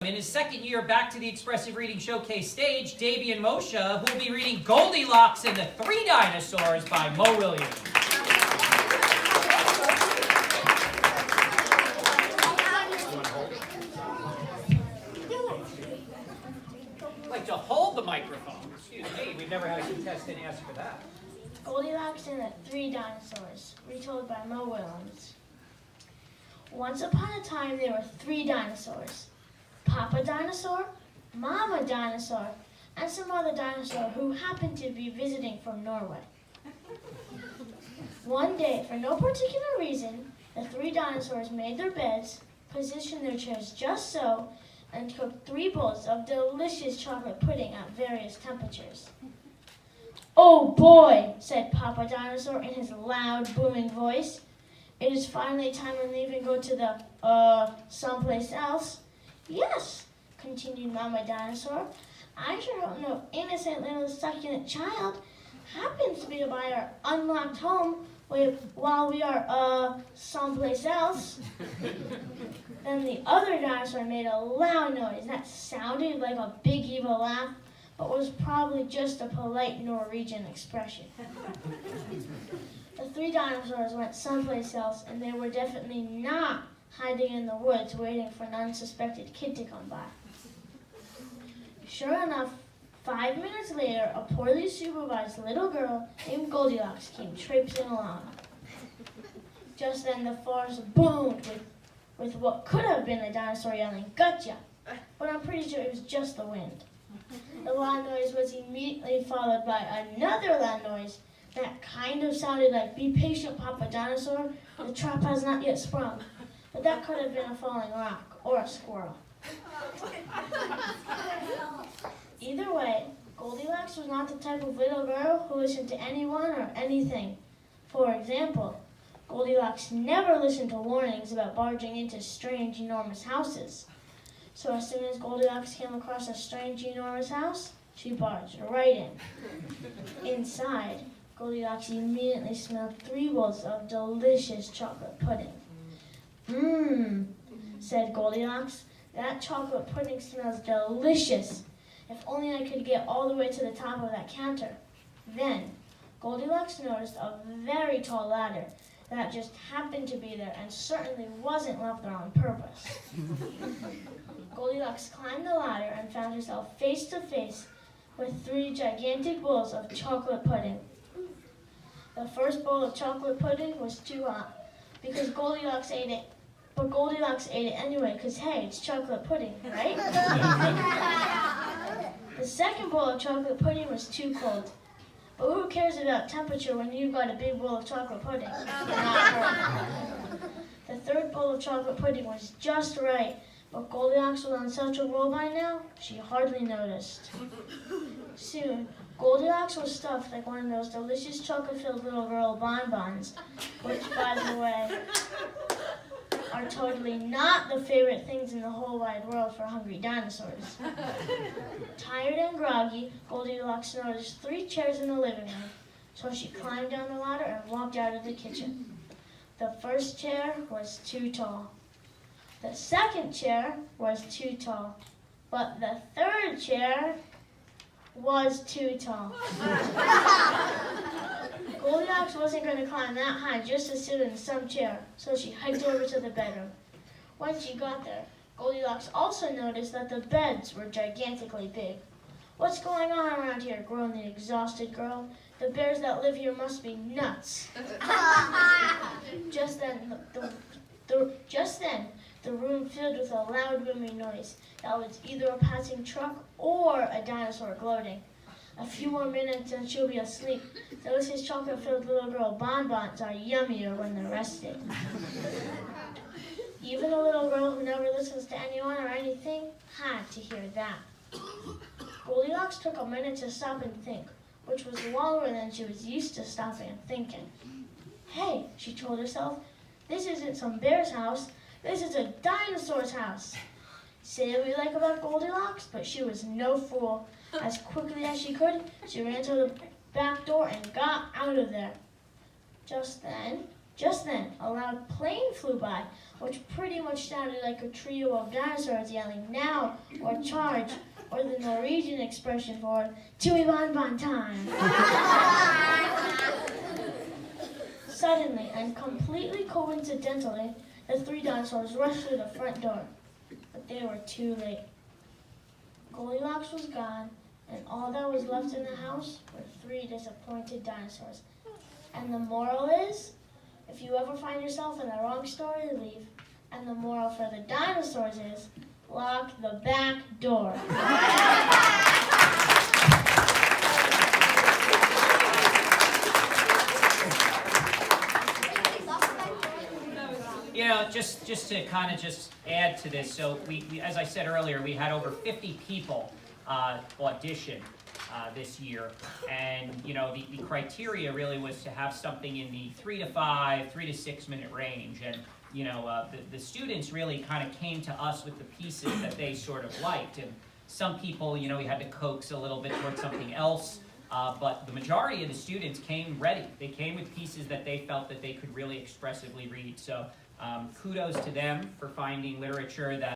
In his second year back to the Expressive Reading Showcase stage, Damien and Moccia, who will be reading Goldilocks and the Three Dinosaurs by Mo Williams. I'd like to hold the microphone. Excuse me, we've never had a contestant ask for that. Goldilocks and the Three Dinosaurs, retold by Mo Willems. Once upon a time, there were 3 dinosaurs. Papa Dinosaur, Mama Dinosaur, and some other dinosaur who happened to be visiting from Norway. One day, for no particular reason, the 3 dinosaurs made their beds, positioned their chairs just so, and cooked 3 bowls of delicious chocolate pudding at various temperatures. "Oh boy," said Papa Dinosaur in his loud, booming voice. "It is finally time to leave and go to the, someplace else." "Yes," continued Mama Dinosaur. "I sure hope no innocent little succulent child happens to be by our unlocked home while we are, someplace else." Then the other dinosaur made a loud noise that sounded like a big evil laugh, but was probably just a polite Norwegian expression. The 3 dinosaurs went someplace else, and they were definitely not hiding in the woods waiting for an unsuspected kid to come by. Sure enough, 5 minutes later, a poorly supervised little girl named Goldilocks came traipsing along. Just then the forest boomed with what could have been a dinosaur yelling, "Gotcha!" But I'm pretty sure it was just the wind. The loud noise was immediately followed by another loud noise that kind of sounded like, "Be patient, Papa Dinosaur, the trap has not yet sprung." But that could have been a falling rock or a squirrel. Either way, Goldilocks was not the type of little girl who listened to anyone or anything. For example, Goldilocks never listened to warnings about barging into strange, enormous houses. So as soon as Goldilocks came across a strange, enormous house, she barged right in. Inside, Goldilocks immediately smelled 3 bowls of delicious chocolate pudding. "Mmm," said Goldilocks, "that chocolate pudding smells delicious. If only I could get all the way to the top of that counter." Then, Goldilocks noticed a very tall ladder that just happened to be there and certainly wasn't left there on purpose. Goldilocks climbed the ladder and found herself face to face with 3 gigantic bowls of chocolate pudding. The first bowl of chocolate pudding was too hot because Goldilocks ate it. But Goldilocks ate it anyway because, hey, it's chocolate pudding, right? The second bowl of chocolate pudding was too cold. But who cares about temperature when you've got a big bowl of chocolate pudding? The third bowl of chocolate pudding was just right, but Goldilocks was on such a roll by now, she hardly noticed. Soon, Goldilocks was stuffed like one of those delicious chocolate-filled little girl bonbons, which, by the way, are totally not the favorite things in the whole wide world for hungry dinosaurs. Tired and groggy, Goldilocks noticed 3 chairs in the living room, so she climbed down the ladder and walked out of the kitchen. The first chair was too tall. The second chair was too tall, but the third chair was too tall. Goldilocks wasn't going to climb that high just to sit in some chair, so she hiked over to the bedroom. When she got there, Goldilocks also noticed that the beds were gigantically big. "What's going on around here?" groaned the exhausted girl. "The bears that live here must be nuts." Just then, the room filled with a loud booming noise that was either a passing truck or a dinosaur gloating. "A few more minutes and she'll be asleep. Delicious chocolate-filled little girl bonbons are yummier when they're rested." Even a little girl who never listens to anyone or anything had to hear that. Goldilocks took a minute to stop and think, which was longer than she was used to stopping and thinking. "Hey," she told herself, "this isn't some bear's house. This is a dinosaur's house." Say what we like about Goldilocks, but she was no fool. As quickly as she could, she ran to the back door and got out of there. Just then, Just then, a loud plane flew by, which pretty much sounded like a trio of dinosaurs yelling "now" or "charge," or the Norwegian expression for "Chewy Bon Bon time." Suddenly, and completely coincidentally, the three dinosaurs rushed through the front door. But they were too late. Goldilocks was gone, and all that was left in the house were three disappointed dinosaurs. And the moral is, if you ever find yourself in the wrong story, leave. And the moral for the dinosaurs is, lock the back door. You know, just to kind of just add to this, so we as I said earlier, we had over 50 people audition this year, and you know the criteria really was to have something in the 3 to 5, 3 to 6 minute range, and you know the students really kind of came to us with the pieces that they sort of liked, and some people, you know, we had to coax a little bit towards something else. But the majority of the students came ready. They came with pieces that they felt that they could really expressively read. So kudos to them for finding literature that